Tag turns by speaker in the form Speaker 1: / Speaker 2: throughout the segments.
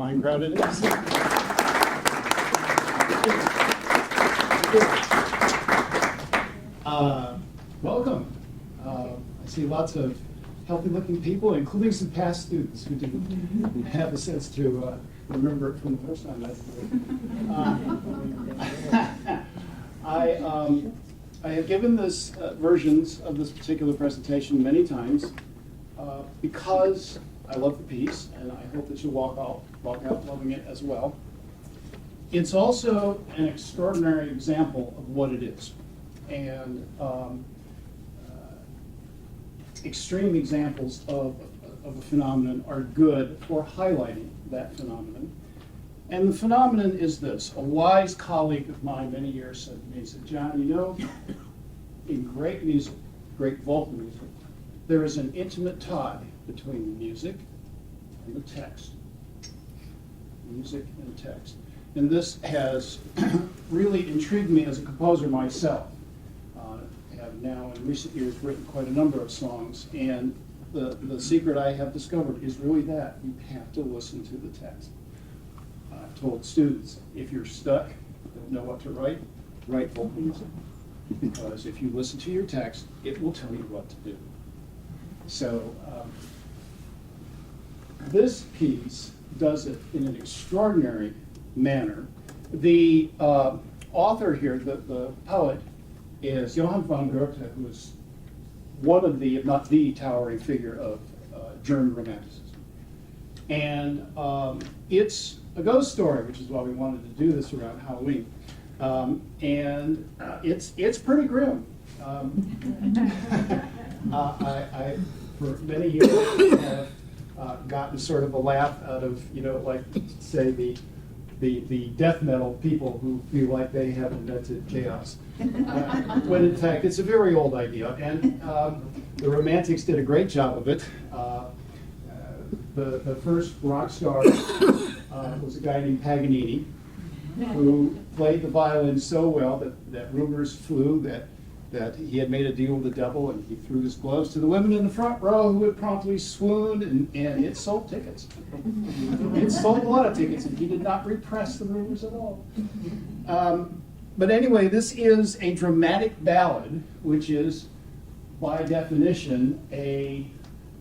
Speaker 1: fine crowd it is. Welcome. I see lots of healthy-looking people, including some past students who didn't have a sense to remember it from the first time. I have given this versions of this particular presentation many times because I love the piece, and I hope that you'll walk out loving it as well. It's also an extraordinary example of what it is, and extreme examples of a phenomenon are good for highlighting that phenomenon. And the phenomenon is this. A wise colleague of mine many years said to me, he said, John, you know, in great music, great vocal music, there is an intimate tie between the music and the text. Music and text. And this has really intrigued me as a composer myself. I have now in recent years written quite a number of songs, and the secret I have discovered is really that you have to listen to the text. I've told students, if you're stuck, don't know what to write vocal music. Because if you listen to your text, it will tell you what to do. So this piece does it in an extraordinary manner. The author here, the poet, is Johann von Göthe, who is one of the, if not the, towering figure of German Romanticism. And it's a ghost story, which is why we wanted to do this around Halloween. It's pretty grim. I for many years have gotten sort of a laugh out of, like, say, the death metal people who feel like they have invented chaos. When in fact it's a very old idea, and the Romantics did a great job of it. The first rock star was a guy named Paganini, who played the violin so well that rumors flew that he had made a deal with the devil, and he threw his gloves to the women in the front row, who would promptly swoon, and it sold tickets. It sold a lot of tickets, and he did not repress the rumors at all. But anyway, this is a dramatic ballad, which is, by definition, a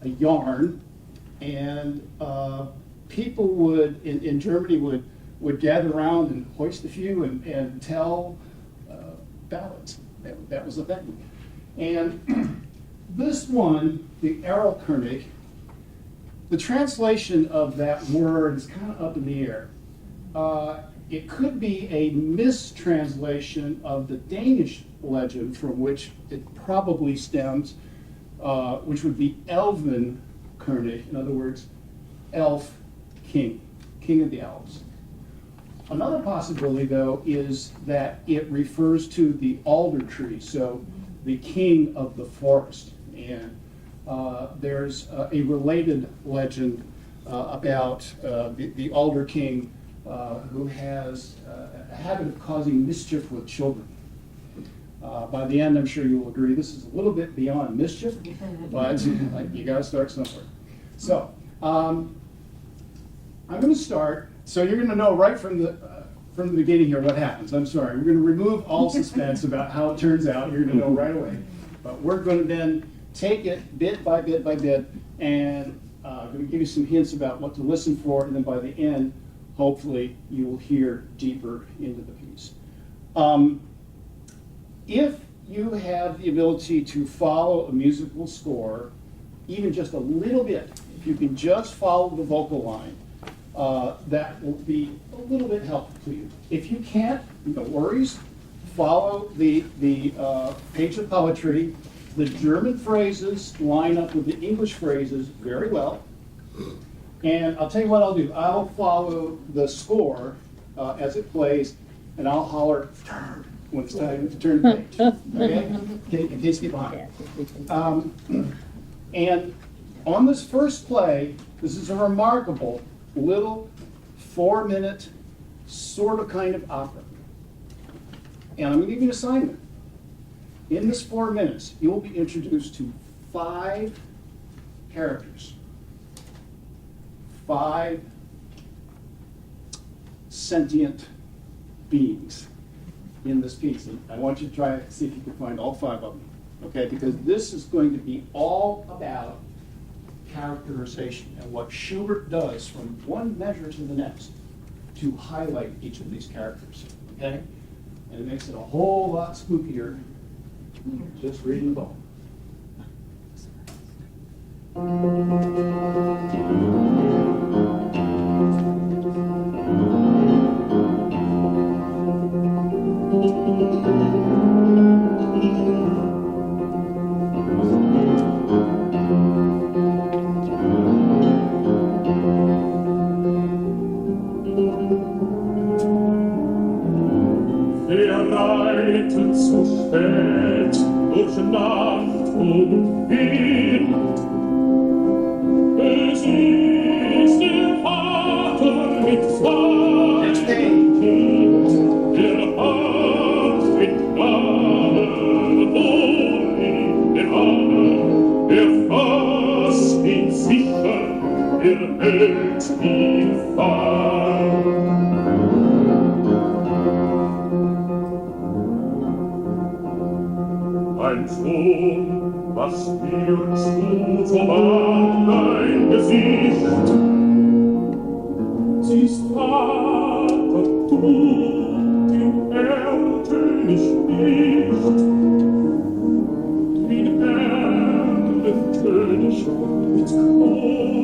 Speaker 1: yarn, and people would, in Germany, would gather around and hoist a few and tell ballads. That was the thing. And this one, the Erlkönig, the translation of that word is kind of up in the air. It could be a mistranslation of the Danish legend from which it probably stems, which would be Elvenkönig, in other words, elf king, king of the elves. Another possibility, though, is that it refers to the alder tree, so the king of the forest. And there's a related legend about the alder king who has a habit of causing mischief with children. By the end, I'm sure you'll agree, this is a little bit beyond mischief, but you got to start somewhere. So I'm going to start. So you're going to know right from the beginning here what happens. I'm sorry. We're going to remove all suspense about how it turns out. You're going to know right away. But we're going to then take it bit by bit by bit, and I'm going to give you some hints about what to listen for, and then by the end, hopefully, you will hear deeper into the piece. If you have the ability to follow a musical score, even just a little bit, if you can just follow the vocal line, that will be a little bit helpful to you. If you can't, no worries. Follow the page of poetry. The German phrases line up with the English phrases very well. And I'll tell you what I'll do. I'll follow the score as it plays, and I'll holler, turn, when it's time to turn the page. Okay? In case you get behind. And on this first play, this is a remarkable little 4-minute sort of kind of opera. And I'm going to give you an assignment. In this 4 minutes, you will be introduced to 5 characters. 5 sentient beings in this piece. And I want you to try to see if you can find all 5 of them, okay? Because this is going to be all about characterization and what Schubert does from one measure to the next to highlight each of these characters, okay? And it makes it a whole lot spookier just reading the book.
Speaker 2: Wir reiten zu spät durch Nacht und Wind. Es ist der Vater mit
Speaker 1: Next
Speaker 2: seinem
Speaker 1: page.
Speaker 2: Kind, der hat mit Gaben wohl den Arm, er fasst ihn sicher, er hält ihn fern. Mein Sohn, was wirst du vom dein Gesicht? Siehst Vater, du, den Erlkönig nicht, den Erlkönig mit Kronschein.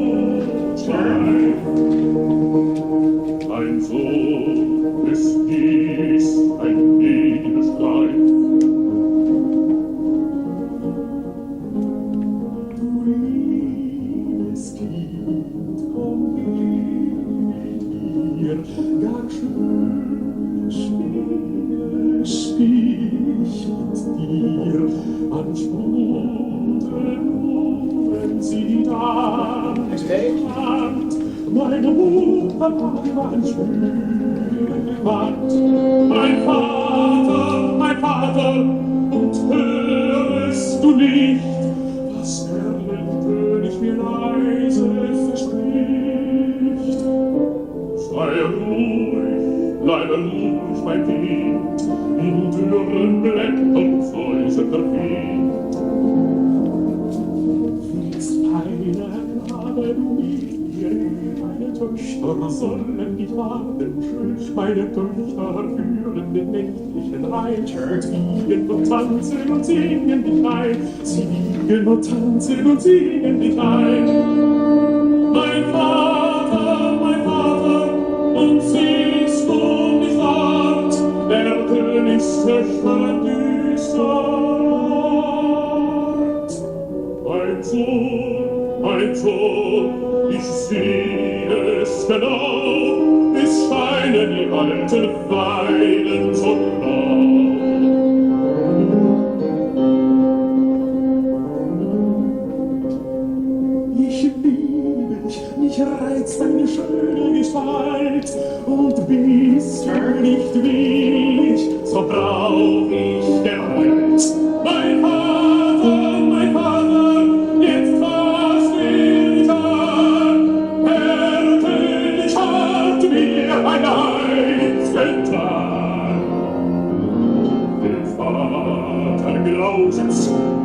Speaker 2: Mein Sohn, ist dies ein Edelstreit? Gar schön spiel ich mit dir an Stunden, wenn sie da stand. Meine Mutter war ein schöner Wand. Mein Vater, und hörst du nicht, was Erlkönig mir leise verspricht? Sei ruhig, bleibe ruhig, mein Kind, in dürren Blättern säuselt der Wind. Fliegst feiner Knabe, du mit mir, meine Töchter sollen die Taten schön, meine Töchter führen den nächtlichen Reich. Sie wiegen und tanzen und singen dich ein, sie wiegen und tanzen und singen dich ein. Mein Vater, und siehst du nicht weit, der Königstöchter düster Nacht. Mein Sohn, ich sehe es genau, es scheinen die alten Weiden so blau. Ich liebe dich, mich reizt deine schöne Gestalt, und bist du nicht willig, so brauch ich Gewalt. Mein Vater, jetzt was will ich an? Erlkönig hat mir ein Eid getan. Der Vater glaubt,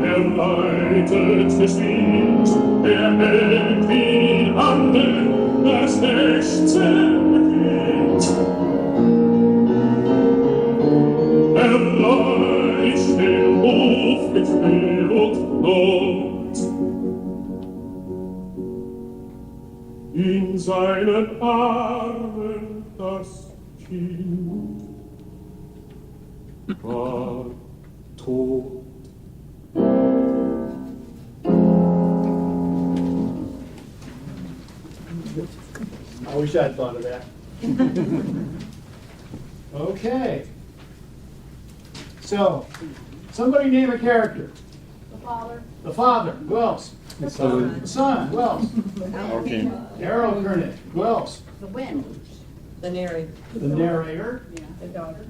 Speaker 2: er leitet das Wind, er hält wie an das Nächste. Erreicht den Hof mit Fehl und Not. In seinen Armen das Kind war tot.
Speaker 1: I wish I'd thought of that. Okay. So, somebody name a character.
Speaker 3: The father.
Speaker 1: The father. Who else?
Speaker 4: The son.
Speaker 1: The son. Who else? Erlkönig. Who else?
Speaker 3: The wind.
Speaker 5: The narrator.
Speaker 1: The narrator.
Speaker 3: Yeah. The daughter.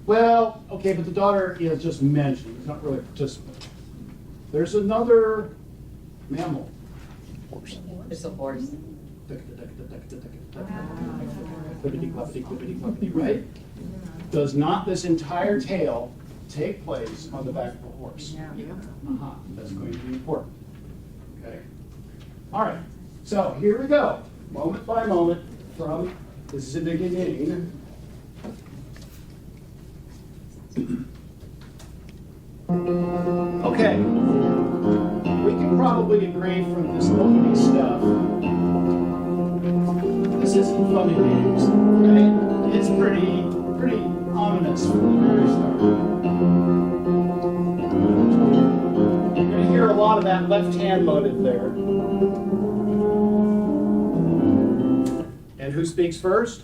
Speaker 1: Well, okay, but the daughter is just mentioned. It's not really a participant. There's another mammal.
Speaker 5: It's a horse.
Speaker 1: Clippity, cloppity, clippity, cloppity, right? Does not this entire tale take place on the back of a horse? That's going to be important. Okay. All right. So here we go, moment by moment from this is the beginning. Okay. We can probably agree from this opening stuff. This isn't fun and games, right? It's pretty ominous from the very start. You're going to hear a lot of that left-hand motive there. And who speaks first?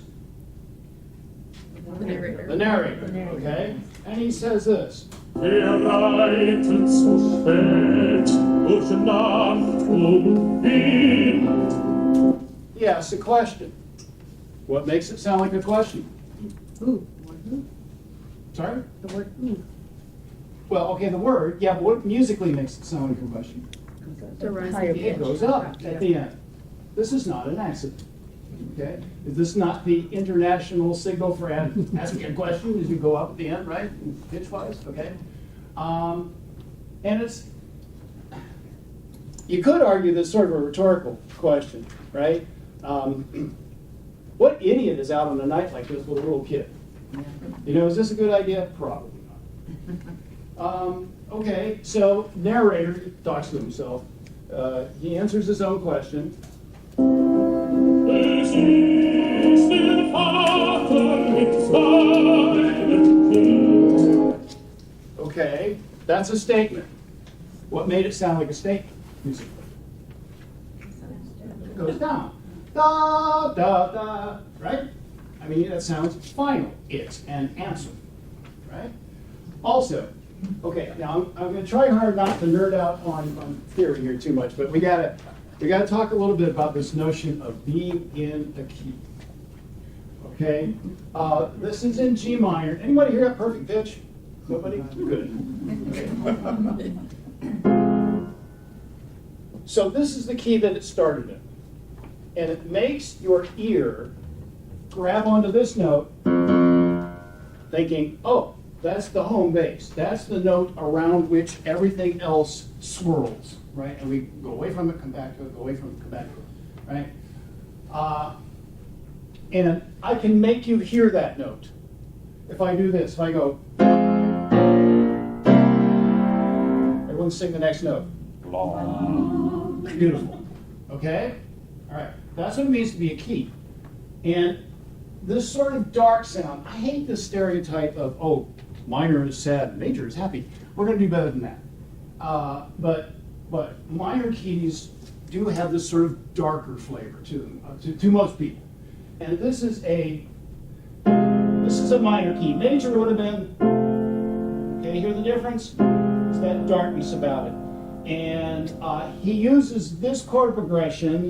Speaker 4: The narrator.
Speaker 1: The narrator, okay? And he says this.
Speaker 2: Reiten so spät durch Nacht und Wind.
Speaker 1: Yes, a question. What makes it sound like a question?
Speaker 4: Who?
Speaker 1: Sorry?
Speaker 4: The word who.
Speaker 1: Well, okay, the word, yeah, but what musically makes it sound like a question?
Speaker 4: The
Speaker 3: Higher
Speaker 4: rising
Speaker 1: It
Speaker 4: pitch.
Speaker 1: goes up at the end. This is not an accident. Okay? Is this not the international signal for asking a question as you go up at the end, right? Pitch-wise, okay? And it's, you could argue this sort of a rhetorical question, right? What idiot is out on a night like this with a little kid? You know, is this a good idea? Probably not. Okay, so narrator talks to himself. He answers his own question.
Speaker 2: Es ist der Vater mit seinem Kind.
Speaker 1: Okay, that's a statement. What made it sound like a statement musically? It goes down. Da, da, da, right? I mean, that sounds final. It's an answer, right? Also, okay, now I'm going to try hard not to nerd out on theory here too much, but we gotta talk a little bit about this notion of being in a key. Okay, this is in G minor. Anybody hear that perfect pitch? Nobody? Good. Okay. So this is the key that it started in, and it makes your ear grab onto this note, thinking, oh, that's the home base. That's the note around which everything else swirls, right? And we go away from it, come back to it, go away from it, come back to it, right? And I can make you hear that note. If I do this, if I go, everyone sing the next note. Beautiful, okay? All right, that's what it means to be a key. And this sort of dark sound, I hate this stereotype of, oh, minor is sad, major is happy. We're going to do better than that. But minor keys do have this sort of darker flavor to them, to most people. And this is a minor key. Major would have been, okay, hear the difference? It's that darkness about it. And he uses this chord progression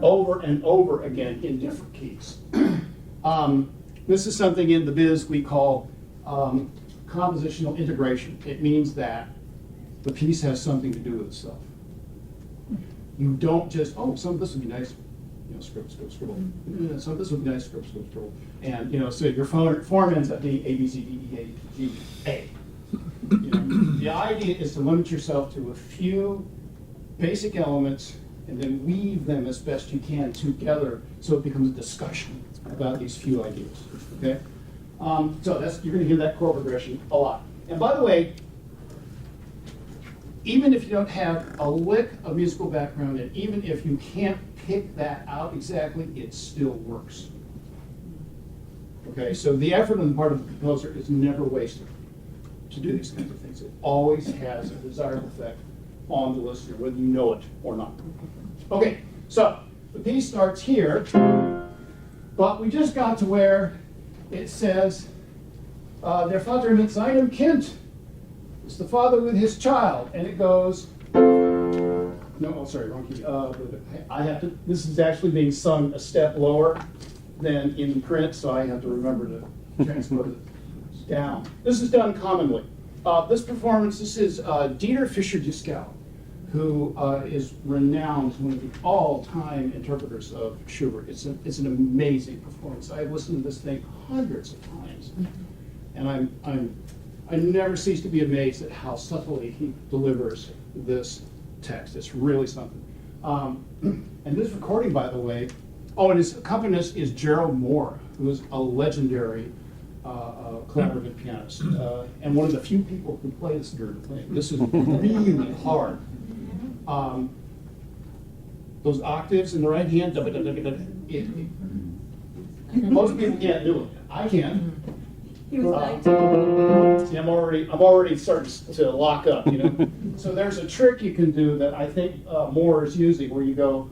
Speaker 1: over and over again in different keys. This is something in the biz we call compositional integration. It means that the piece has something to do with itself. You don't just, oh, some of this would be nice, scribble, scribble, scribble. Some of this would be nice, scribble, scribble, scribble. And, so your form ends up being A, B, C, D, E, A, G, A. The idea is to limit yourself to a few basic elements and then weave them as best you can together so it becomes a discussion about these few ideas, okay? So you're going to hear that chord progression a lot. And by the way, even if you don't have a lick of musical background, and even if you can't pick that out exactly, it still works. Okay, so the effort on the part of the composer is never wasted to do these kinds of things. It always has a desirable effect on the listener, whether you know it or not. Okay, so the piece starts here, but we just got to where it says, Der Vater mit seinem Kind. It's the father with his child, and it goes, no, oh, sorry, wrong key. I have to, this is actually being sung a step lower than in print, so I have to remember to transpose it down. This is done commonly. This is Dieter Fischer-Dieskau, who is renowned as one of the all-time interpreters of Schubert. It's an amazing performance. I've listened to this thing hundreds of times, and I never cease to be amazed at how subtly he delivers this text. It's really something. And this recording, by the way, and his accompanist is Gerald Moore, who is a legendary collaborative pianist, and one of the few people who play this sort of thing. This is really hard. Those octaves in the right hand, most people can't do it. I can.
Speaker 4: He was 19.
Speaker 1: See, I'm already starting to lock up, you know. So there's a trick you can do that I think Moore is using, where you go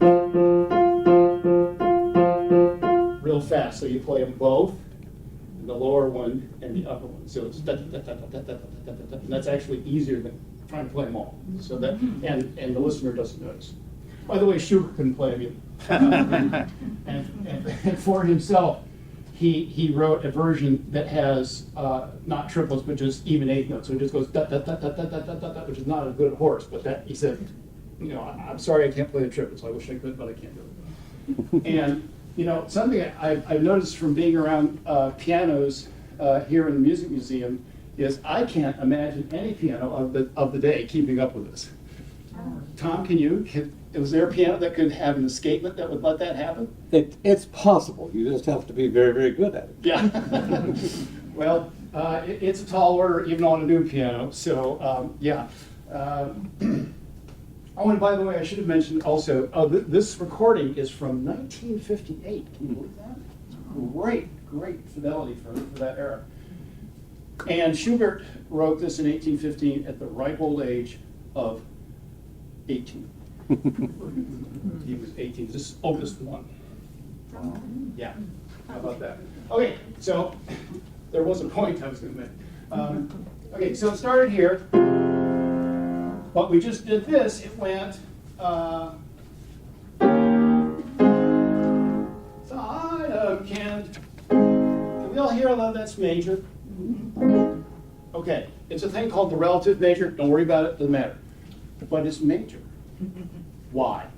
Speaker 1: real fast. So you play them both, the lower one and the upper one. So it's and that's actually easier than trying to play them all. So that and the listener doesn't notice. By the way, Schubert couldn't play them either. and for himself, he wrote a version that has not triplets but just even eighth notes. So it just goes da da da da da da da da, which is not a good horse. But that he said, you know, I'm sorry I can't play the triplets. I wish I could, but I can't do it. And you know, something I've noticed from being around pianos here in the Music Museum is I can't imagine any piano of the day keeping up with this. Tom, can you? Was there a piano that could have an escapement that would let that happen?
Speaker 5: It's possible. You just have to be very, very good at it.
Speaker 1: Yeah. Well, it's a tall order even on a new piano. So yeah. Oh, and by the way, I should have mentioned also, this recording is from 1958. Can you believe that? Great fidelity for that era. And Schubert wrote this in 1815 at the ripe old age of 18. He was 18. This is Opus 1. Yeah, how about that? Okay, so there was a point I was going to make. Okay, so it started here. But we just did this. It went side of Kent. Can we all hear although that's major? Okay, it's a thing called the relative major. Don't worry about it, doesn't matter. But it's major. Why?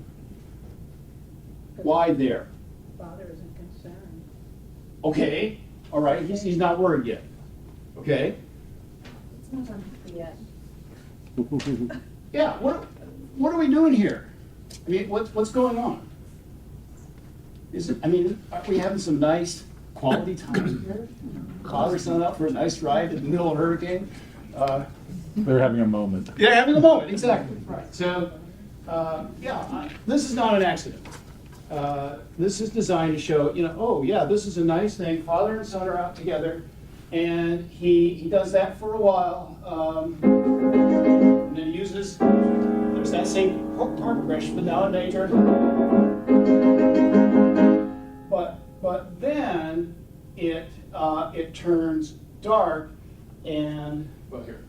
Speaker 1: Why there?
Speaker 3: Father isn't concerned.
Speaker 1: Okay, all right, he's not worried yet. Okay?
Speaker 3: It's not on yet.
Speaker 1: Yeah, what are we doing here? I mean, what's going on? Aren't we having some nice quality time here? Father son up for a nice ride in the middle of a hurricane.
Speaker 2: They're having a moment.
Speaker 1: Yeah, having a moment, exactly. Right. So, this is not an accident. This is designed to show, oh yeah, this is a nice thing. Father and son are out together, and he does that for a while. And then uses, there's that same chord progression, but now in major. But then it turns dark, and well here.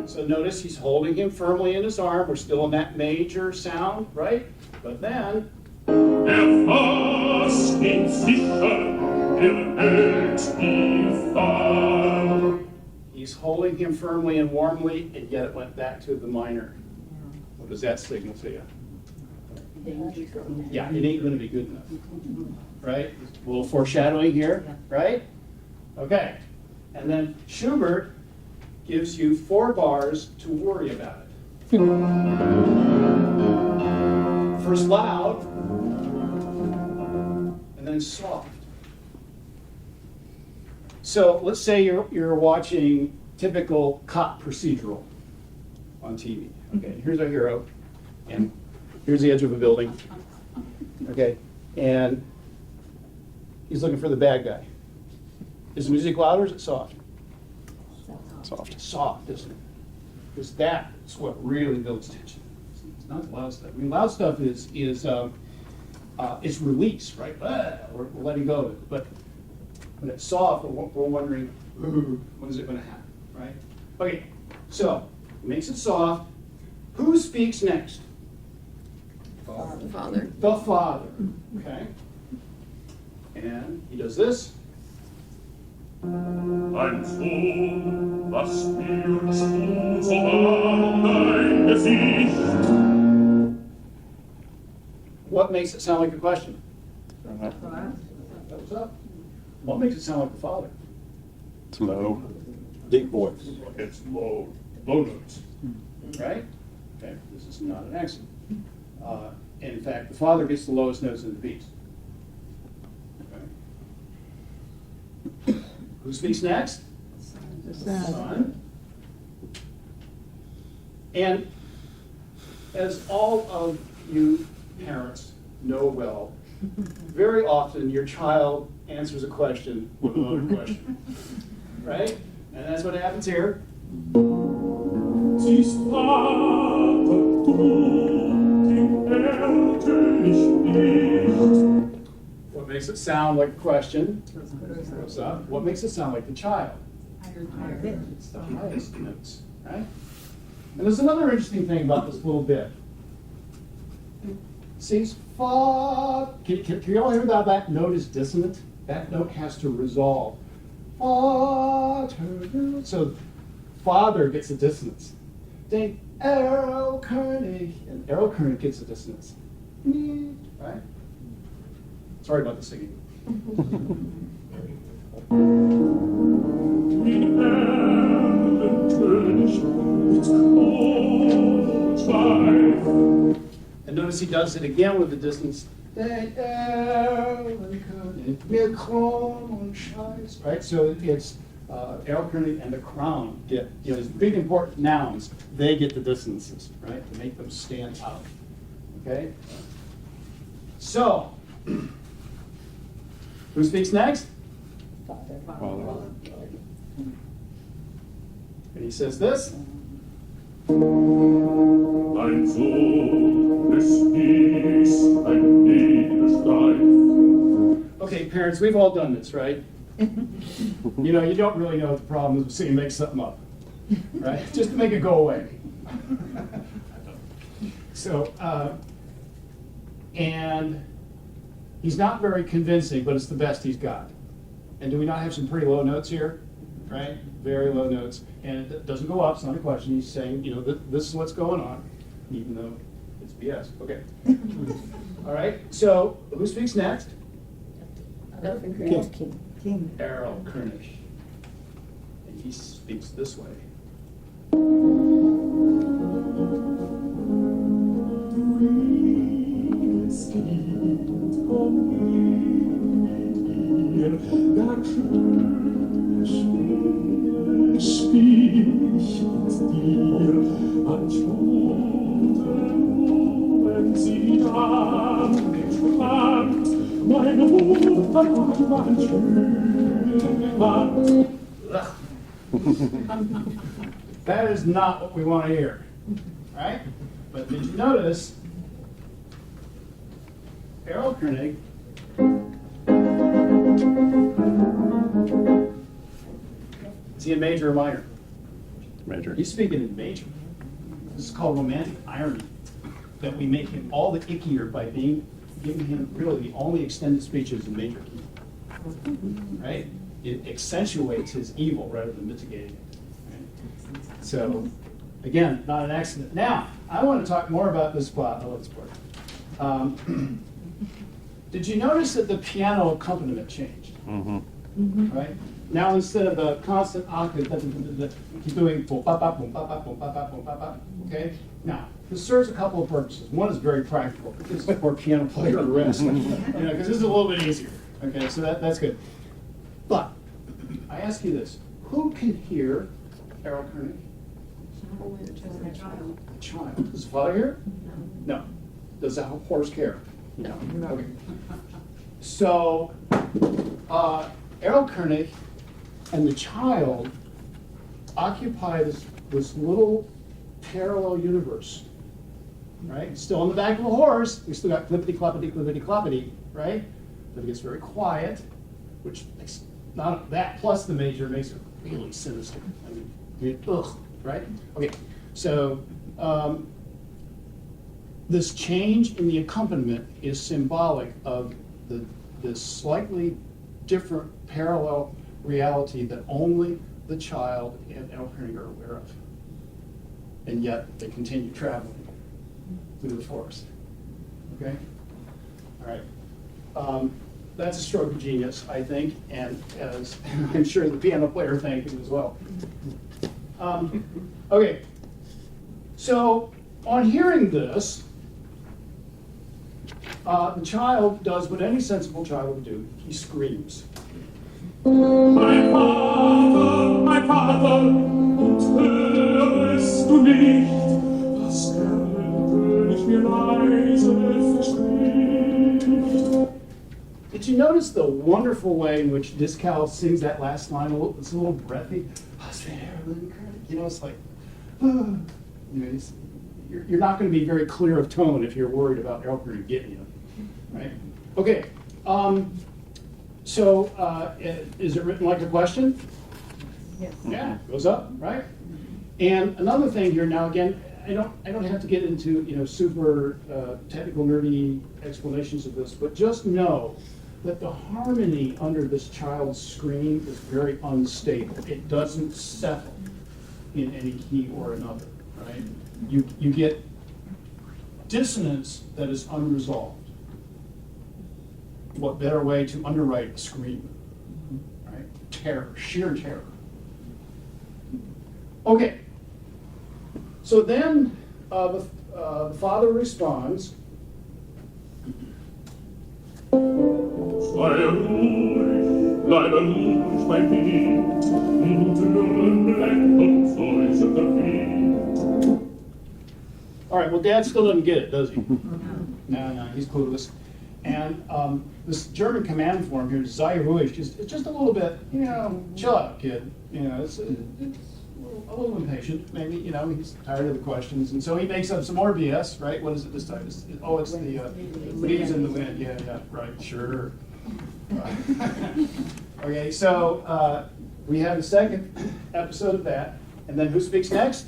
Speaker 1: So notice he's holding him firmly in his arm. We're still in that major sound, right? But then he's holding him firmly and warmly, and yet it went back to the minor. What does that signal to you? Yeah, it ain't going to be good enough, right? A little foreshadowing here, right? Okay, and then Schubert gives you 4 bars to worry about it. First loud, and then soft. So let's say you're watching typical cop procedural on TV. Okay, here's our hero, and here's the edge of a building. Okay, and he's looking for the bad guy. Is the music loud or is it soft?
Speaker 5: Soft.
Speaker 1: Soft, isn't it? Because that's what really builds tension. It's not the loud stuff. I mean, loud stuff is it's release, right? We're letting go of it. But when it's soft, we're wondering, when is it going to happen, right? Okay, so it makes it soft. Who speaks next?
Speaker 4: Father.
Speaker 1: The father. Okay. And he does this.
Speaker 2: Ein Sohn, was spürst du so warm dein Gesicht?
Speaker 1: What makes it sound like a question? What's up? What makes it sound like the father?
Speaker 5: It's low, deep voice.
Speaker 2: It's low notes.
Speaker 1: Right? Okay, this is not an accent. And in fact, the father gets the lowest notes in the piece. Okay. Who speaks next? Son. And as all of you parents know well, very often your child answers a question with another question. Right? And that's what happens here.
Speaker 2: Siehst Vater, du den Erlkönig nicht.
Speaker 1: What makes it sound like a question? What's up? What makes it sound like the child? It's the highest notes, right? And there's another interesting thing about this little bit. See, fa. Can you all hear that note is dissonant? That note has to resolve. Vater. So father gets a dissonance. Den Erlkönig. And Erlkönig gets a dissonance. Right? Sorry about the singing.
Speaker 2: Den Erlkönig mit Großwein.
Speaker 1: And notice he does it again with the dissonance. Den Erlkönig mit Kron und Scheiß. Right? So it's Erlkönig and the crown get, these big important nouns, they get the dissonances, right? To make them stand out. Okay? So, who speaks next?
Speaker 5: Father.
Speaker 1: And he says this.
Speaker 2: Dein Sohn ist dies, ein Niederschleif.
Speaker 1: Okay, parents, we've all done this, right? You don't really know what the problem is, so you make something up, right? Just to make it go away. So, and he's not very convincing, but it's the best he's got. And do we not have some pretty low notes here? Right? Very low notes. And it doesn't go up, it's not a question. He's saying, this is what's going on, even though it's BS. Okay. All right, so who speaks next?
Speaker 4: King.
Speaker 1: Erlkönig. And he speaks this way. That is not what we want to hear, right? But did you notice Erlkönig is he in major or minor?
Speaker 5: Major.
Speaker 1: He's speaking in major. This is called romantic irony, that we make him all the ickier by giving him really the only extended speeches in major key. Right? It accentuates his evil rather than mitigating it. Right? So, again, not an accident. Now, I want to talk more about this plot. I love this part. Did you notice that the piano accompaniment changed?
Speaker 5: Mm-hmm.
Speaker 1: Right? Now instead of the constant octave, he's doing boom, ba, ba, boom, ba, ba, boom, ba, ba, boom, ba, ba. Okay? Now, this serves a couple of purposes. One is very practical. It gives the poor piano player a rest. Because this is a little bit easier. Okay, so that's good. But I ask you this: who can hear Erlkönig?
Speaker 3: A child.
Speaker 1: A child. Does the father hear? No. Does the horse care? No. Okay. So, Erlkönig and the child occupy this little parallel universe, right? Still on the back of a horse, we still got clippity cloppity, right? But it gets very quiet, which makes not that plus the major makes it really sinister. I mean, ugh, right? Okay, so this change in the accompaniment is symbolic of the this slightly different parallel reality that only the child and Erlkönig are aware of. And yet they continue traveling through the forest. Okay? All right. That's a stroke of genius, I think, and as I'm sure the piano player thanked him as well. Okay. So on hearing this, the child does what any sensible child would do. He screams.
Speaker 2: Mein Vater, und hörst du nicht, was Erlkönig mir leise verspricht?
Speaker 1: Did you notice the wonderful way in which Sigal sings that last line? It's a little breathy. You know, it's like, you know, you're not going to be very clear of tone if you're worried about Erlkönig getting you, right? Okay. So is it written like a question?
Speaker 4: Yes.
Speaker 1: Yeah, goes up, right? And another thing here, now again, I don't have to get into, you know, super technical nerdy explanations of this, but just know that the harmony under this child's scream is very unstable. It doesn't settle in any key or another, right? You get dissonance that is unresolved. What better way to underwrite a scream, right? Terror, sheer terror. Okay. So then the father responds.
Speaker 2: Sei ruhig, bleibe ruhig, mein Kind, in Türen blendet säuselt Wind.
Speaker 1: All right, well, Dad still doesn't get it, does he? No, he's clueless. And this German command form here, sei ruhig, it's just a little bit, you know, chill out, kid. You know, it's a little impatient, maybe, you know, he's tired of the questions. And so he makes up some more BS, right? What is it this time? It's the leaves in the wind. Yeah, right, sure. Okay, so we have the second episode of that. And then who speaks next?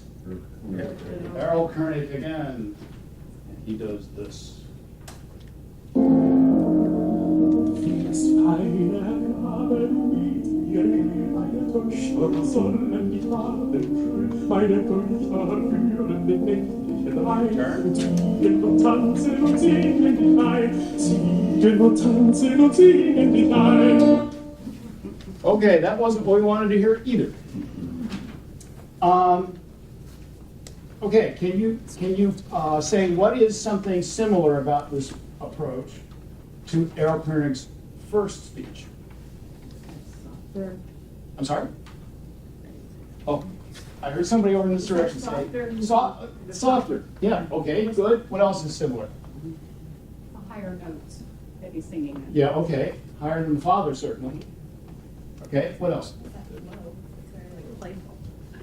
Speaker 1: Erlkönig again. And he does this.
Speaker 2: Das feine Habe mit mir, meine Töchter sollen die Taten, meine Töchter führen den nächtlichen Rein. Ziegen und tanzen und singen dich ein, ziegen und tanzen und singen dich ein.
Speaker 1: Okay, that wasn't what we wanted to hear either. Okay, can you say what is something similar about this approach to Erlkönig's first speech? I'm sorry? Oh, I heard somebody over in this direction say softer. Yeah, okay, good. What else is similar?
Speaker 3: Higher notes that he's singing in.
Speaker 1: Yeah, okay. Higher than the father, certainly. Okay, what else?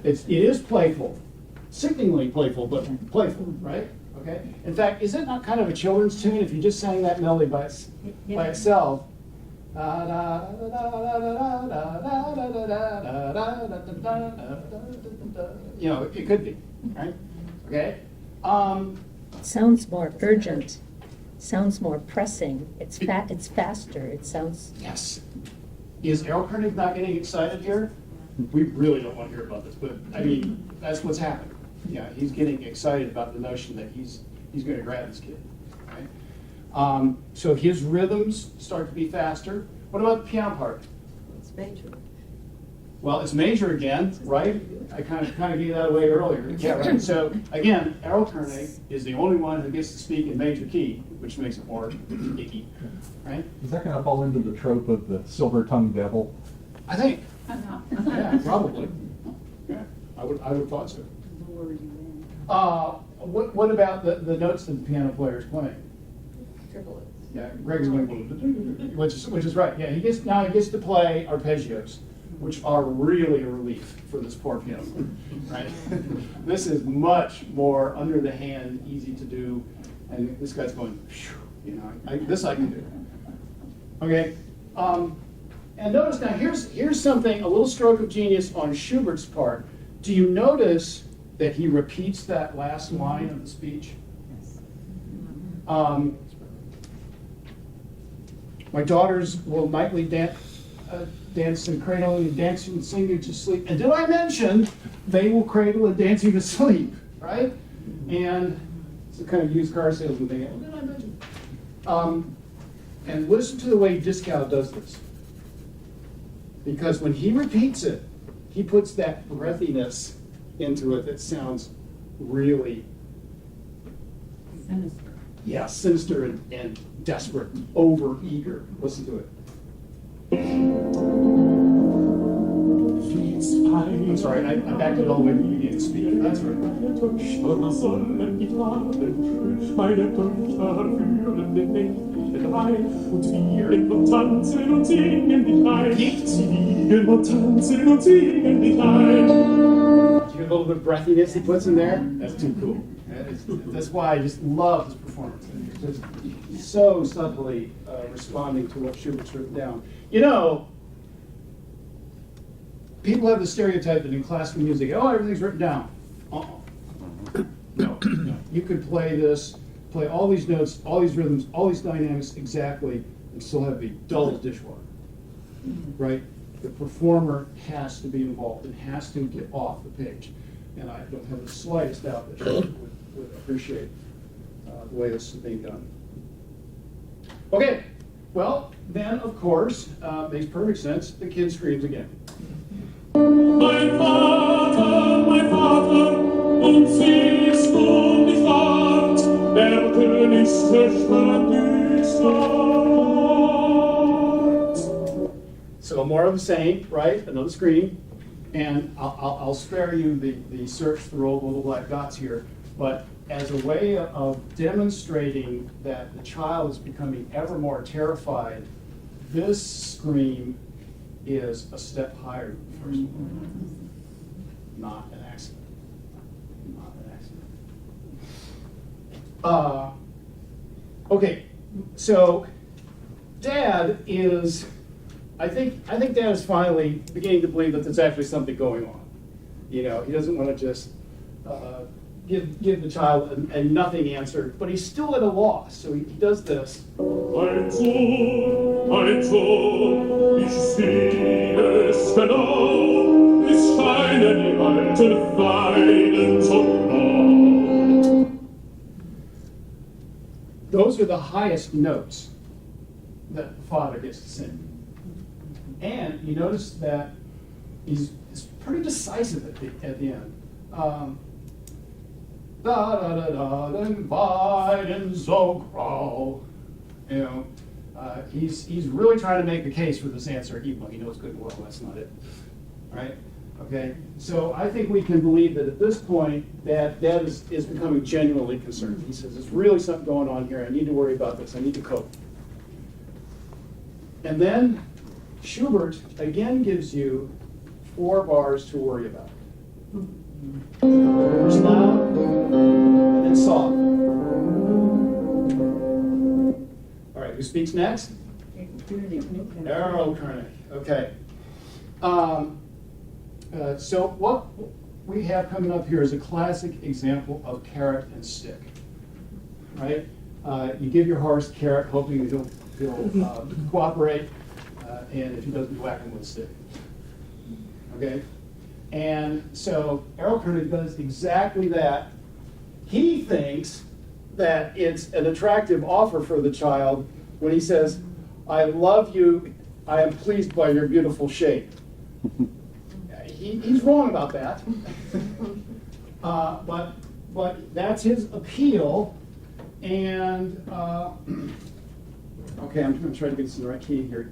Speaker 1: It is playful. Sickeningly playful, but playful, right? Okay. In fact, is it not kind of a children's tune if you just sang that melody by itself? You know, it could be, right? Okay.
Speaker 4: Sounds more urgent. Sounds more pressing. It's faster. It sounds.
Speaker 1: Yes. Is Erlkönig not getting excited here? We really don't want to hear about this, but I mean, that's what's happening. Yeah, he's getting excited about the notion that he's going to grab this kid. Right? So his rhythms start to be faster. What about the piano part?
Speaker 4: It's major.
Speaker 1: Well, it's major again, right? I kind of gave that away earlier. Yeah, right. So again, Erlkönig is the only one who gets to speak in major key, which makes it more icky, right?
Speaker 6: Is that going to fall into the trope of the silver-tongued devil?
Speaker 1: I think. Yeah, probably. Yeah, I would have thought so. What about the notes that the piano player is playing?
Speaker 4: Triplets.
Speaker 1: Yeah, Greg's going, which is right. Yeah, he gets to play arpeggios, which are really a relief for this poor piano player, right? This is much more under the hand, easy to do, and this guy's going, you know, this I can do. Okay, and notice now here's something, a little stroke of genius on Schubert's part. Do you notice that he repeats that last line of the speech? My daughters will nightly dance and cradle and dance and sing you to sleep. And did I mention they will cradle and dance you to sleep, right? And it's a kind of used car salesman thing. What did I mention? And listen to the way Sigal does this. Because when he repeats it, he puts that breathiness into it that sounds really
Speaker 3: Sinister.
Speaker 1: yeah, sinister and desperate, over-eager. Listen to it. I'm sorry, I backed it all the way from the beginning to speak. That's right.
Speaker 2: Meine Töchter führen den nächtlichen Rhein und wiegen und tanzen und singen dich ein. Sie wiegen und tanzen und singen dich ein.
Speaker 1: You get a little bit of breathiness he puts in there? That's too cool. That's why I just love his performance. It's just so subtly responding to what Schubert's written down. You know, people have the stereotype that in classical music, oh, everything's written down. No. You could play this, play all these notes, all these rhythms, all these dynamics exactly, and still have be dull as dishwater, right? The performer has to be involved and has to get off the page. And I don't have the slightest doubt that Schubert would appreciate the way this is being done. Okay, well, then, of course, makes perfect sense, the kid screams again.
Speaker 2: Mein Vater, und siehst du nicht fort, Erlkönig verschwand
Speaker 1: So more of the same, right? Another scream. And I'll spare you the search through all the little black dots here, but as a way of demonstrating that the child is becoming ever more terrified, this scream is a step higher than the first one. Not an accident. Not an accident. Okay, so Dad is, I think Dad is finally beginning to believe that there's actually something going on. You know, he doesn't want to just give the child a nothing answer, but he's still at a loss. So he does this.
Speaker 2: Ein Sohn, ich sehe es genau, es scheinen die alten Weiden so laut.
Speaker 1: Those are the highest notes that the father gets to sing. And you notice that he's pretty decisive at the end. Da da da da, den Weiden so grau. You know, he's really trying to make a case for this answer, even though he knows good and well that's not it. Right? Okay. So I think we can believe that at this point, Dad is becoming genuinely concerned. He says, "There's really something going on here. I need to worry about this. I need to cope." And then Schubert again gives you 4 bars to worry about. First loud, and then soft. All right, who speaks next? Erlkönig. Okay. So what we have coming up here is a classic example of carrot and stick. Right? You give your horse a carrot, hoping that he'll cooperate, and if he doesn't, you whack him with a stick. Okay? And so Erlkönig does exactly that. He thinks that it's an attractive offer for the child when he says, "I love you, I am pleased by your beautiful shape." He's wrong about that. But that's his appeal. And, okay, I'm going to try to get this in the right key here.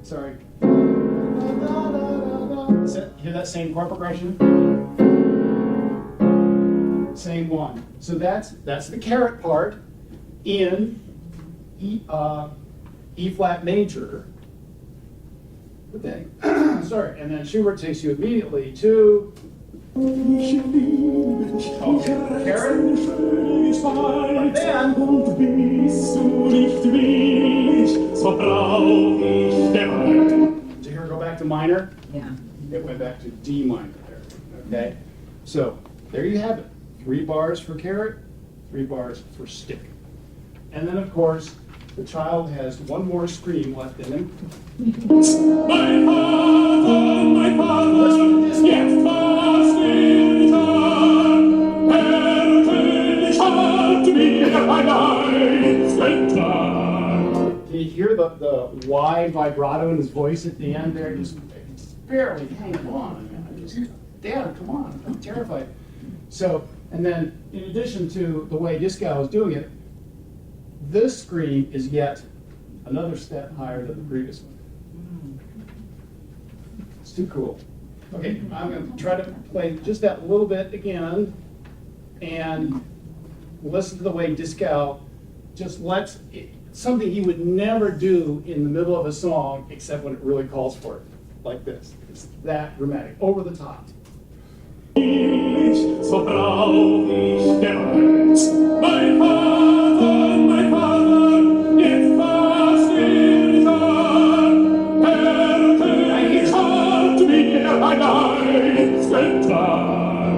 Speaker 1: Sorry. Hear that same chord progression? Same one. So that's the carrot part in E flat major. But then, sorry, and then Schubert takes you immediately to carrot. But then, did you hear her go back to minor?
Speaker 3: Yeah.
Speaker 1: It went back to D minor there. Okay? So, there you have it. 3 bars for carrot, 3 bars for stick. And then, of course, the child has one more scream left in him.
Speaker 2: My father, jetzt was will Tag, Erlkönig hat mir ein Eis getan.
Speaker 1: Can you hear the wide vibrato in his voice at the end there? Just barely hanging on. Dad, come on, I'm terrified. So, and then in addition to the way Sigal is doing it, this scream is yet another step higher than the previous one. It's too cool. Okay, I'm going to try to play just that little bit again and listen to the way Sigal just lets something he would never do in the middle of a song except when it really calls for it, like this. It's that dramatic, over the top.
Speaker 2: So brauch ich der Eis. Mein Vater, jetzt was will Tag, Erlkönig hat mir ein Eis getan.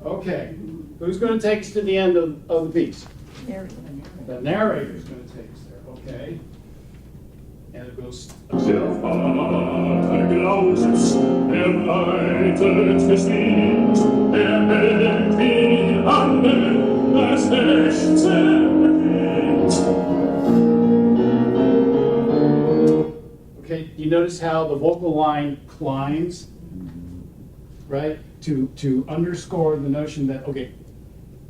Speaker 1: Okay, who's going to take us to the end of the piece? The narrator is going to take us there, okay? And it goes.
Speaker 2: Der Vater Glauses, leitet das Lied, hält wie alle das Ächzen beginnt.
Speaker 1: Okay, you notice how the vocal line climbs, right? To underscore the notion that, okay,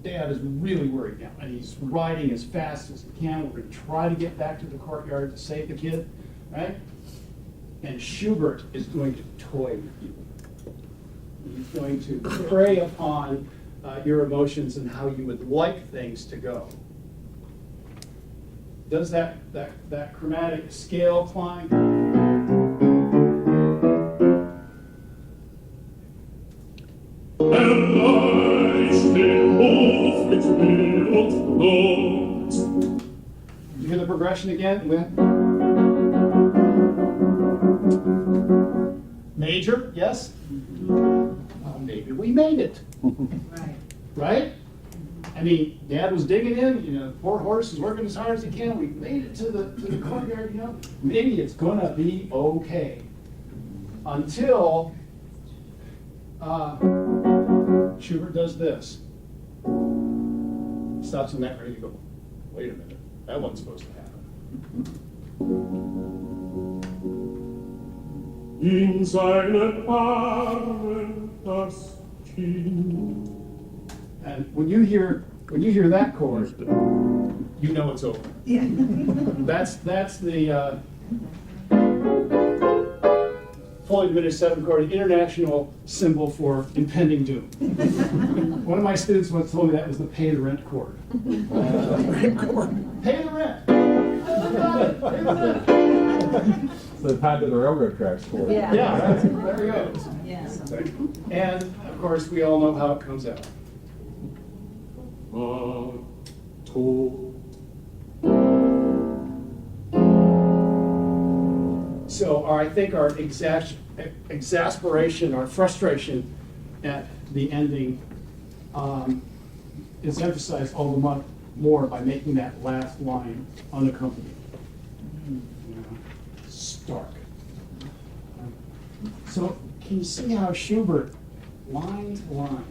Speaker 1: Dad is really worried now, and he's riding as fast as he can. We're going to try to get back to the courtyard to save the kid, right? And Schubert is going to toy with you. He's going to prey upon your emotions and how you would like things to go. Does that chromatic scale climb? You hear the progression again? Major, yes? Maybe we made it. Right? I mean, Dad was digging in, poor horse is working as hard as he can. We made it to the courtyard, Maybe it's gonna be okay. Until Schubert does this. Stops on that ready to go. Wait a minute, that wasn't supposed to happen.
Speaker 2: In seinen Armen das Kind.
Speaker 1: And when you hear that chord, you know it's over. Yeah. That's the fully diminished 7 chord international symbol for impending doom. One of my students once told me that was the pay the rent chord. Rent chord. Pay the rent. Pay the rent.
Speaker 6: It's the time to the railroad tracks chord.
Speaker 1: Yeah, there he goes.
Speaker 4: Yeah.
Speaker 1: And of course, we all know how it comes out. So I think our exasperation, our frustration at the ending is emphasized all the more by making that last line unaccompanied. Stark. So can you see how Schubert, line to line,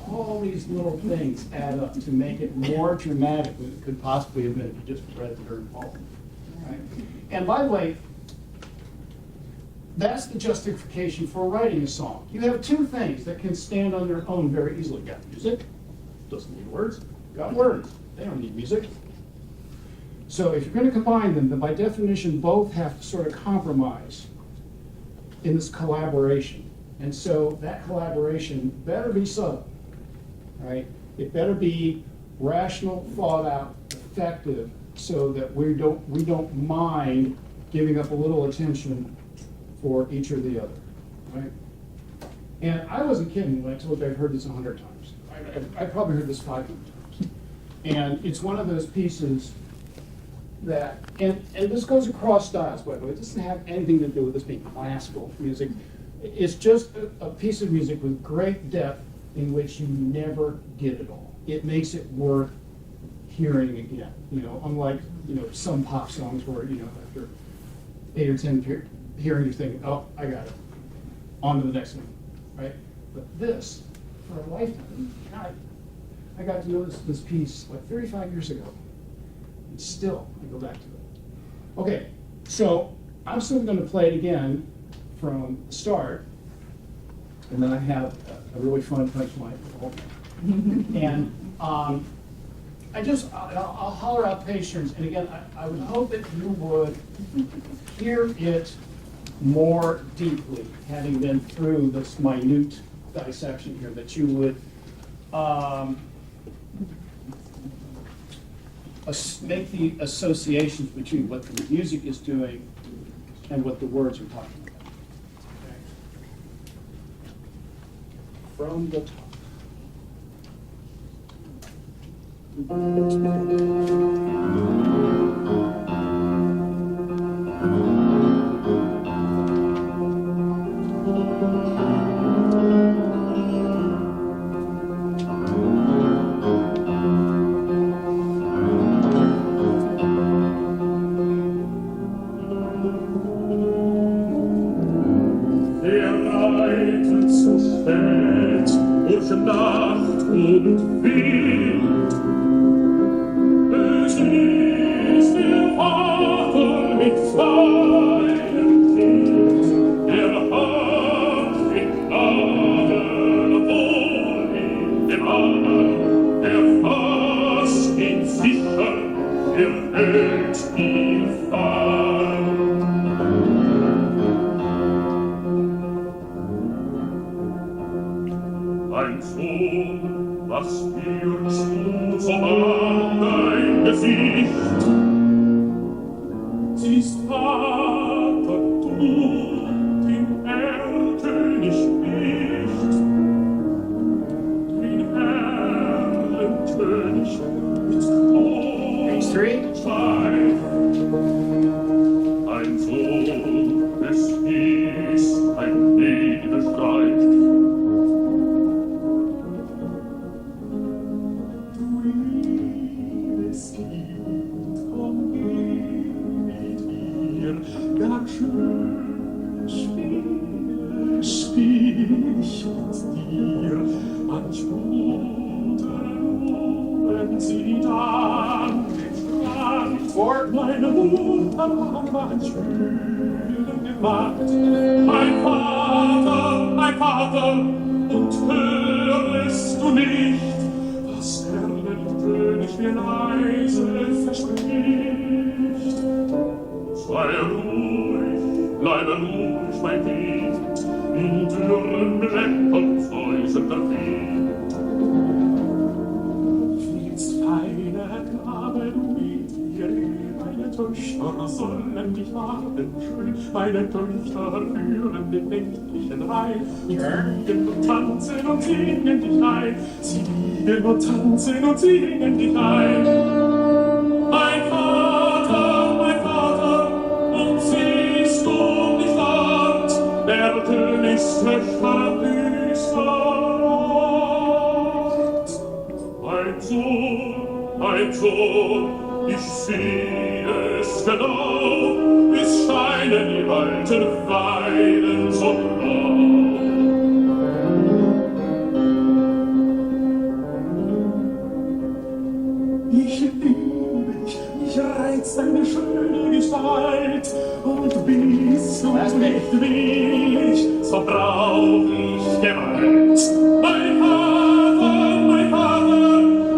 Speaker 1: all these little things add up to make it more dramatic than it could possibly have been if you just read the Durham Poem. Right? And by the way, that's the justification for writing a song. You have 2 things that can stand on their own very easily. Got music, doesn't need words. Got words, they don't need music. So if you're going to combine them, then by definition, both have to sort of compromise in this collaboration. And so that collaboration better be subtle, right? It better be rational, thought out, effective, so that we don't mind giving up a little attention for each or the other, right? And I wasn't kidding when I told you I've heard this 100 times. I probably heard this 500 times. And it's one of those pieces that, and this goes across styles, by the way. It doesn't have anything to do with this being classical music. It's just a piece of music with great depth in which you never get it all. it makes it worth hearing again. Unlike some pop songs where after 8 or 10 hearing you think, oh, I got it, on to the next one, right? But this, for a lifetime, I got to know this piece like 35 years ago, and still I go back to it. Okay, so I'm still going to play it again from the start, and then I have a really fun punchline. And I'll holler out patience, and again, I would hope that you would hear it more deeply, having been through this minute dissection here, that you would make the associations between what the music is doing and what the words are talking about. Okay? From the top.
Speaker 2: Nacht und Wind. Es ist der Vater mit seinem Kind, der hat in Gnade wohl in dem Arm, der fasst ihn sicher, der hält ihn fern. Mein Sohn, was führst du so an dein Gesicht? Siehst Vater, du, den Erlkönig nicht, den Erlkönig mit Kronenschein. Ein Sohn, es ist ein Widerstreit. Spiel ich mit dir, manchmal ruhen sie dann den Strand. Meine Mutter war ein Schwülen gemacht. Mein Vater, und hörest du nicht, was Erlkönig mir leise verspricht? Sei ruhig, bleibe ruhig, mein Kind, in dürren Blättern säusender Wind. Fliegst feiner Knabe, du mit dir, meine Töchter sollen dich warten schön, meine Töchter führen den nächtlichen Rhein. Sie liegen und tanzen und singen dich ein, sie liegen und tanzen und singen dich ein. Mein Vater, und siehst du nicht Land, der Königstöchter düster Nacht. Mein Sohn, ich sehe es genau, es scheinen die alten Weiden so blau. Ich liebe dich, mich reizt deine schöne Gestalt, und bist du nicht willig, so brauch ich Gewalt. Mein Vater,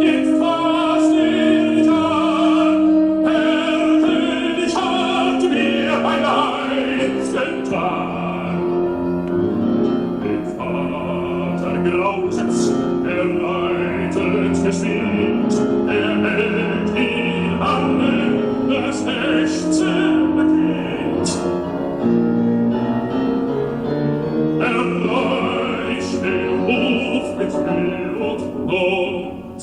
Speaker 2: jetzt fass dich an, Erlkönig hat mir mein Leid getan. Dem Vater grauset's, reitet geschwind, hält ihn an, das ächzende Kind. Erreicht den Hof mit Mühe und Not.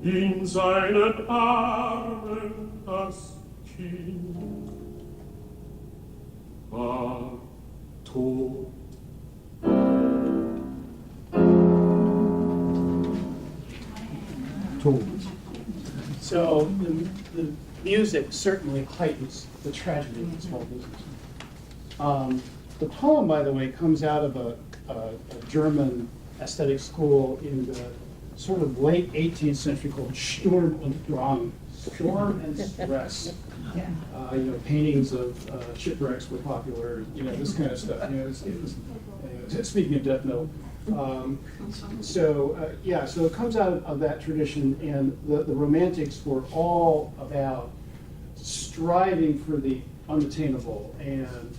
Speaker 2: In seinen Armen das Kind war tot.
Speaker 6: tools.
Speaker 1: So the music certainly heightens the tragedy of this whole business. The poem, by the way, comes out of a German aesthetic school in the sort of late 18th century called Sturm und Drang, storm and stress. Paintings of shipwrecks were popular, this kind of stuff. Speaking of Death Note. So it comes out of that tradition, and the Romantics were all about striving for the unattainable, and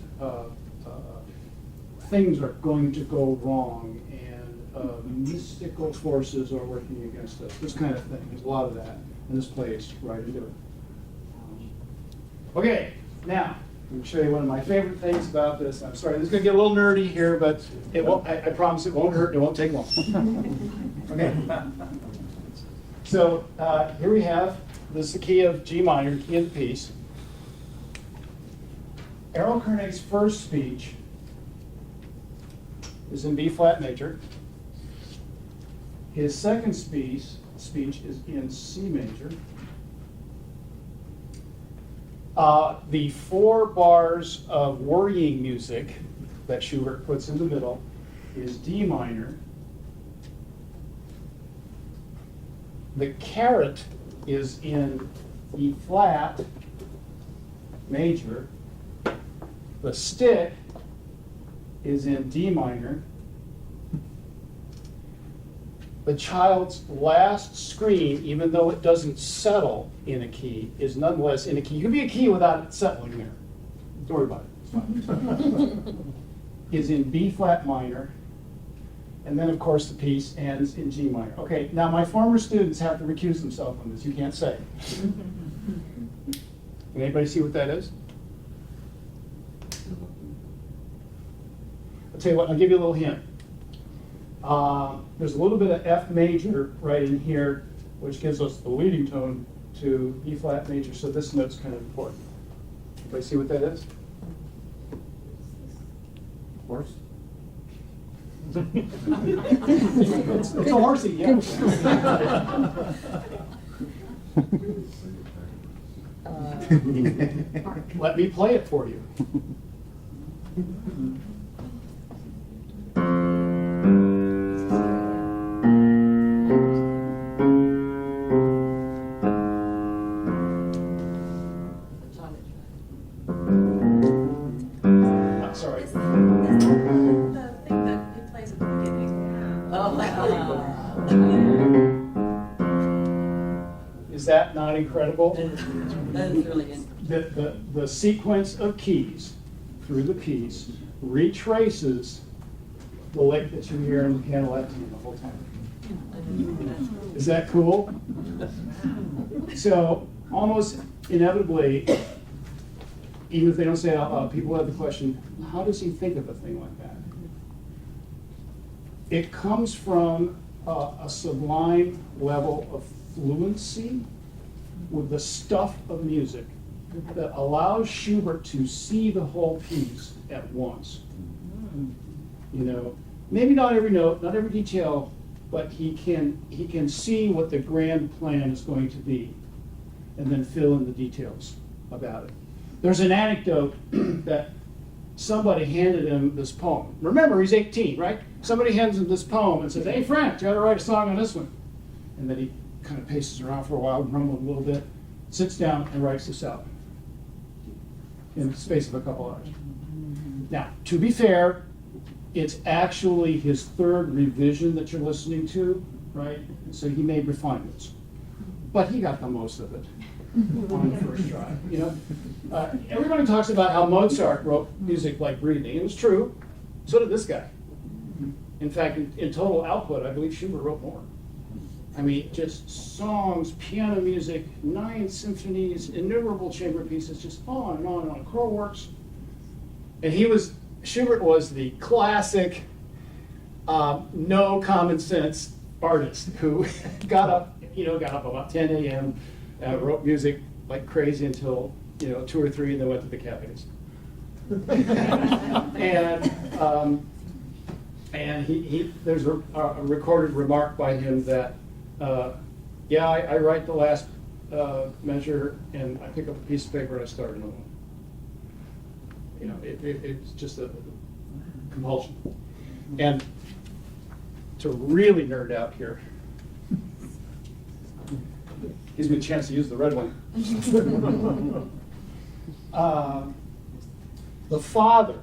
Speaker 1: things are going to go wrong, and mystical forces are working against us, this kind of thing. There's a lot of that, and this plays right into it. Okay, now, let me show you one of my favorite things about this. I'm sorry, this is going to get a little nerdy here, but it won't, I promise it won't hurt, it won't take long. Okay. So here we have, this is the key of G minor, key of the piece. Erlkönig's first speech is in B flat major. His second speech is in C major. The 4 bars of worrying music that Schubert puts in the middle is D minor. The caret is in E flat major. The stick is in D minor. The child's last scream, even though it doesn't settle in a key, is nonetheless in a key. You can be a key without it settling there. Don't worry about it. It's fine. Is in B flat minor. And then, of course, the piece ends in G minor. Okay, now my former students have to recuse themselves on this. You can't say. Can anybody see what that is? I'll tell you what, I'll give you a little hint. There's a little bit of F major right in here, which gives us the leading tone to E flat major, so this note's kind of important. Anybody see what that is? Horse? It's a horsey, yeah. Let me play it for you. Sorry.
Speaker 7: The thing that he plays at the beginning.
Speaker 1: Is that not incredible?
Speaker 7: That is really interesting.
Speaker 1: The sequence of keys through the piece retraces the lick that you hear in the Canalettian the whole time. Is that cool? So almost inevitably, even if they don't say it out loud, people have the question, how does he think of a thing like that? It comes from a sublime level of fluency with the stuff of music that allows Schubert to see the whole piece at once. Maybe not every note, not every detail, but he can see what the grand plan is going to be and then fill in the details about it. There's an anecdote that somebody handed him this poem. Remember, he's 18, right? Somebody hands him this poem and says, "Hey, Frank, you ought to write a song on this one." And then he kind of paces around for a while, grumbles a little bit, sits down and writes this out in the space of a couple hours. Now, to be fair, it's actually his 3rd revision that you're listening to, right? So he made refinements. But he got the most of it on the first try. Everybody talks about how Mozart wrote music like breathing. It was true. So did this guy. In fact, in total output, I believe Schubert wrote more. I mean, just songs, piano music, 9 symphonies, innumerable chamber pieces, just on and on and on, choral works. And Schubert was the classic, no common sense artist who got up about 10 a.m., wrote music like crazy until 2 or 3, and then went to the cafes. and he there's a recorded remark by him that Yeah, I write the last measure, and I pick up a piece of paper and I start another one. You know, it's just a compulsion. And to really nerd out here, gives me a chance to use the red one. The father,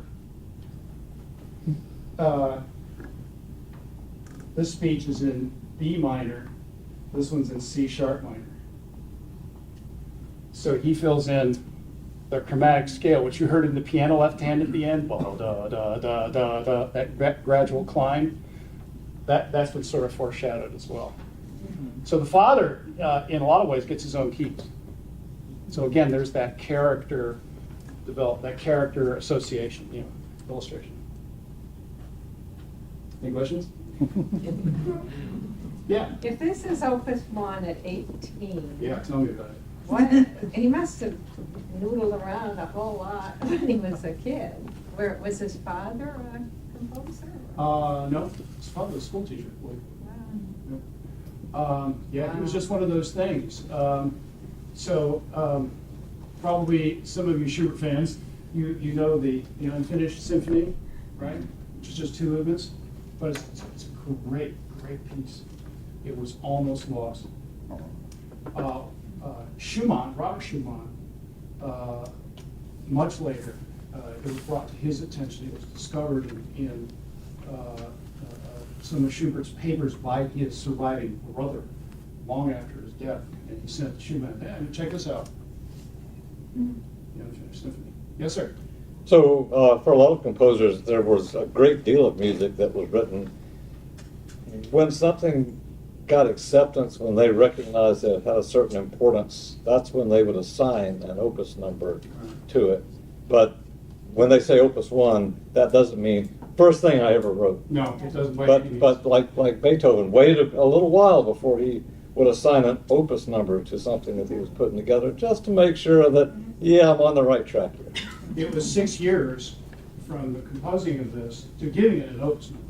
Speaker 1: this speech is in B minor, this one's in C sharp minor. So he fills in the chromatic scale, which you heard in the piano left hand at the end, da, da, da, da, da, that gradual climb. That's been sort of foreshadowed as well. So the father, in a lot of ways, gets his own keys. So again, there's that character that character association, you know, illustration. Any questions? Yeah.
Speaker 8: If this is Opus 1 at 18,
Speaker 1: Yeah, tell me about it.
Speaker 8: what, he must have noodled around a whole lot when he was a kid. Where, was his father a composer?
Speaker 1: No, his father was a school teacher. Yeah, he was just one of those things. Probably some of you Schubert fans, you know the Unfinished Symphony, right? Which is just two movements, but it's a great piece. It was almost lost. Robert Schumann, much later, it was brought to his attention. It was discovered in some of Schubert's papers by his surviving brother, long after his death, and he sent Schumann, "Hey, check this out." Unfinished Symphony. Yes, sir.
Speaker 5: So for a lot of composers, there was a great deal of music that was written. When something got acceptance, when they recognized that it had a certain importance, that's when they would assign an opus number to it. But when they say opus 1, that doesn't mean first thing I ever wrote.
Speaker 1: No, it doesn't.
Speaker 5: But like Beethoven waited a little while before he would assign an opus number to something that he was putting together, just to make sure that, yeah, I'm on the right track here.
Speaker 1: It was 6 years from the composing of this to giving it an opus number.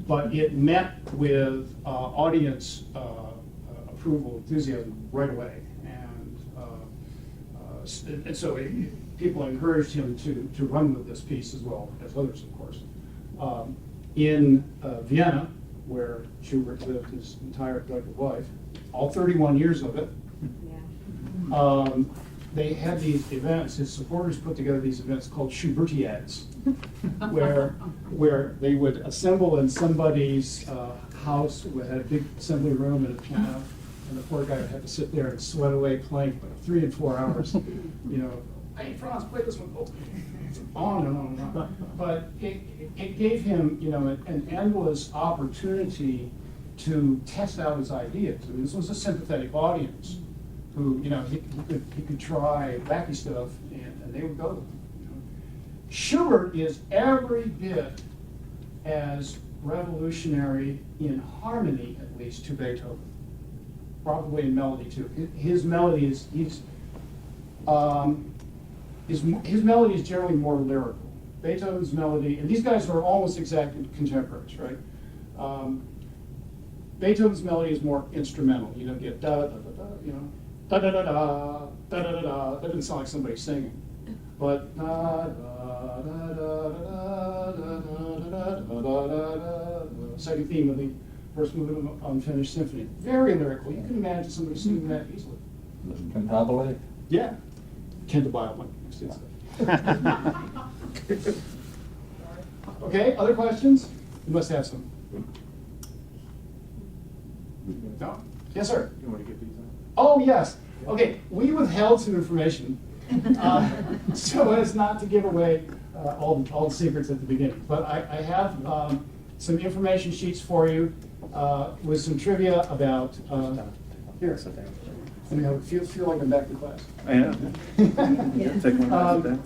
Speaker 1: But it met with audience approval, enthusiasm right away. And so people encouraged him to run with this piece as well as others, of course. In Vienna, where Schubert lived his entire productive life, all 31 years of it, they had these events, his supporters put together these events called Schubertiads, where they would assemble in somebody's house that had a big assembly room and a piano, and the poor guy would have to sit there and sweat away playing for 3 and 4 hours. Hey, Franz, play this one. Oh, on and on and on. But it gave him, an endless opportunity to test out his ideas. I mean, this was a sympathetic audience who, he could try wacky stuff, and they would go with him. Schubert is every bit as revolutionary in harmony, at least, to Beethoven. Probably in melody too. His melody is his melody is generally more lyrical. Beethoven's melody, and these guys are almost exactly contemporaries, right? Beethoven's melody is more instrumental. You don't get da da da da, da da da da da da da da. That doesn't sound like somebody singing, but da da da da da da da da. Second theme of the first movement of Unfinished Symphony. Very lyrical. You can imagine somebody singing that easily.
Speaker 6: Cantabile?
Speaker 1: Yeah. Cantabile. Okay, other questions? You must have some. No? Yes, sir.
Speaker 6: You want to get these on?
Speaker 1: Oh, yes. Okay, we withheld some information so as not to give away all the secrets at the beginning. But I have some information sheets for you with some trivia about. Here. Feel like I'm back in class.
Speaker 6: I am. Take one down.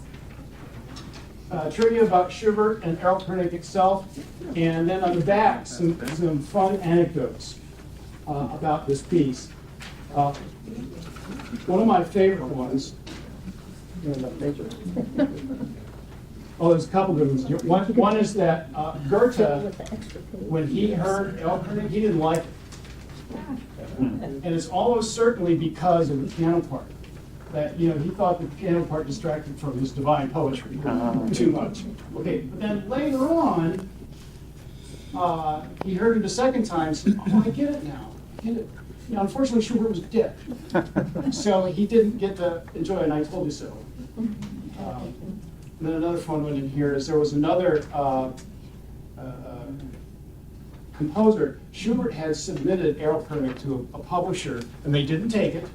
Speaker 1: Trivia about Schubert and Erlkönig itself, and then on the back some fun anecdotes about this piece. One of my favorite ones. Oh, there's a couple good ones. One is that Goethe, when he heard Erlkönig, he didn't like it. And it's almost certainly because of the piano part. That, he thought the piano part distracted from his divine poetry too much. Okay, but then later on, he heard it a second time, said, oh, I get it now. I get it. Unfortunately, Schubert was dead. So he didn't get to enjoy it, and I told you so. And then another fun one in here is there was another composer. Schubert had submitted Erlkönig to a publisher, and they didn't take it.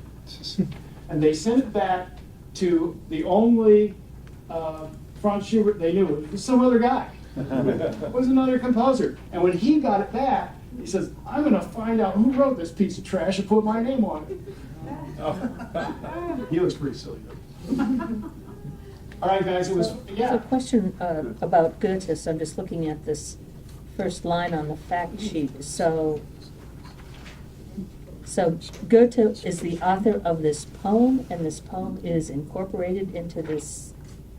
Speaker 1: And they sent it back to the only Franz Schubert they knew. It was some other guy. It was another composer. And when he got it back, he says, I'm going to find out who wrote this piece of trash and put my name on it. He looks pretty silly. All right, guys, it was,
Speaker 4: So
Speaker 1: yeah.
Speaker 4: a question about Goethe, so I'm just looking at this first line on the fact sheet. So Goethe is the author of this poem, and this poem is incorporated into this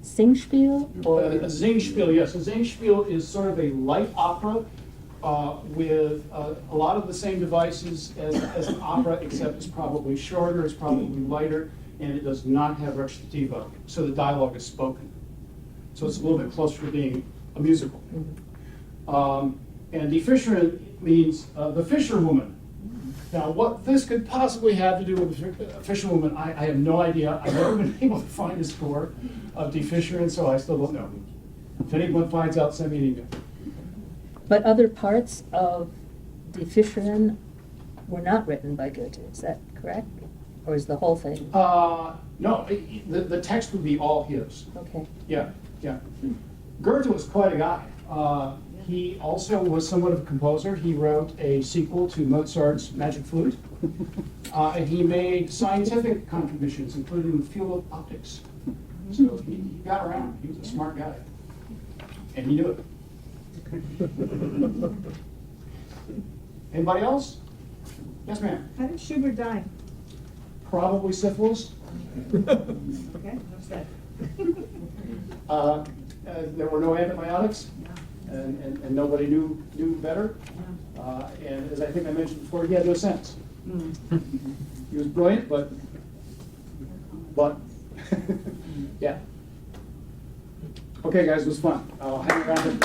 Speaker 4: Singspiel? Or
Speaker 1: A Singspiel, yes. A Singspiel is sort of a light opera with a lot of the same devices as an opera, except it's probably shorter, it's probably lighter, and it does not have recitativo. So the dialogue is spoken. So it's a little bit closer to being a musical. And Die Fischerin means the fisherwoman. Now, what this could possibly have to do with a fisherwoman, I have no idea. I've never been able to find a score of Die Fischerin, so I still don't know. If anyone finds out, send me an email.
Speaker 4: But other parts of Die Fischerin were not written by Goethe, is that correct? Or is the whole thing?
Speaker 1: No, the text would be all his.
Speaker 4: Okay.
Speaker 1: Yeah. Goethe was quite a guy. He also was somewhat of a composer. He wrote a sequel to Mozart's Magic Flute. And he made scientific contributions, including the field of optics. So he got around. He was a smart guy. And he knew it. Anybody else? Yes, ma'am.
Speaker 7: How did Schubert die?
Speaker 1: Probably syphilis.
Speaker 7: Okay, what's that?
Speaker 1: There were no antibiotics, and nobody knew better. And as I think I mentioned before, he had no sense. He was brilliant, but yeah. Okay, guys, it was fun. I'll hang around.